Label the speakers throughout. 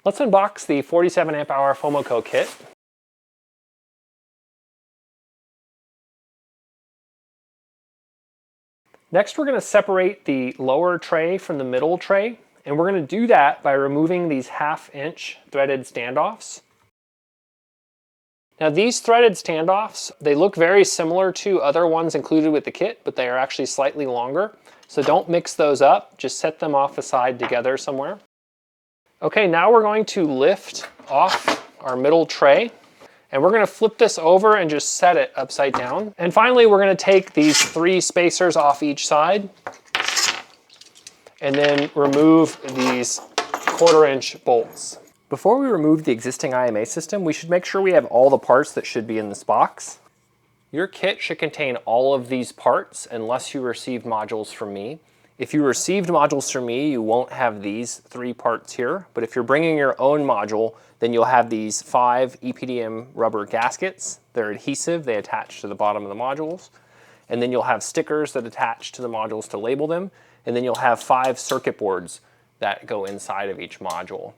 Speaker 1: Let's unbox the 47 amp hour FoMoCo kit. Next, we're going to separate the lower tray from the middle tray, and we're going to do that by removing these 1/2-inch threaded standoffs. Now these threaded standoffs, they look very similar to other ones included with the kit, but they are actually slightly longer. So don't mix those up, just set them off the side together somewhere. Okay, now we're going to lift off our middle tray, and we're going to flip this over and just set it upside down. And finally, we're going to take these 3 spacers off each side and then remove these 1/4-inch bolts. Before we remove the existing IMA system, we should make sure we have all the parts that should be in this box. Your kit should contain all of these parts unless you received modules from me. If you received modules from me, you won't have these 3 parts here, but if you're bringing your own module, then you'll have these 5 EPDM rubber gaskets. They're adhesive, they attach to the bottom of the modules. And then you'll have stickers that attach to the modules to label them. And then you'll have 5 circuit boards that go inside of each module.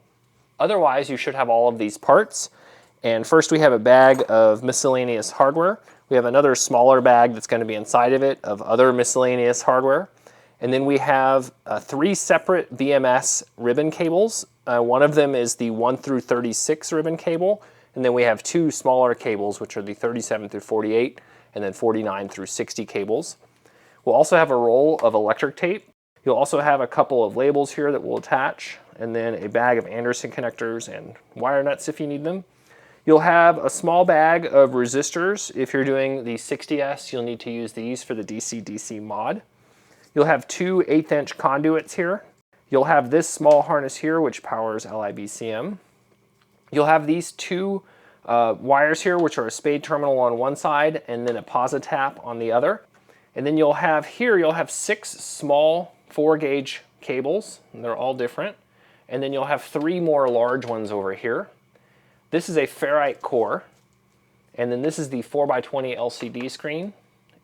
Speaker 1: Otherwise, you should have all of these parts. And first we have a bag of miscellaneous hardware. We have another smaller bag that's going to be inside of it of other miscellaneous hardware. And then we have 3 separate BMS ribbon cables. One of them is the 1 through 36 ribbon cable. And then we have 2 smaller cables, which are the 37 through 48 and then 49 through 60 cables. We'll also have a roll of electric tape. You'll also have a couple of labels here that will attach, and then a bag of Anderson connectors and wire nuts if you need them. You'll have a small bag of resistors. If you're doing the 60S, you'll need to use these for the DC-DC mod. You'll have 2 1/8-inch conduits here. You'll have this small harness here, which powers LiBCM. You'll have these 2 wires here, which are a spade terminal on one side and then a positap on the other. And then you'll have 6 small 4-gauge cables, and they're all different. And then you'll have 3 more large ones over here. This is a ferrite core. And then this is the 4x20 LCD screen.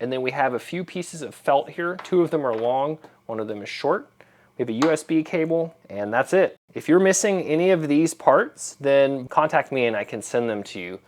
Speaker 1: And then we have a few pieces of felt here. 2 of them are long, 1 of them is short. We have a USB cable, and that's it. If you're missing any of these parts, then contact me and I can send them to you.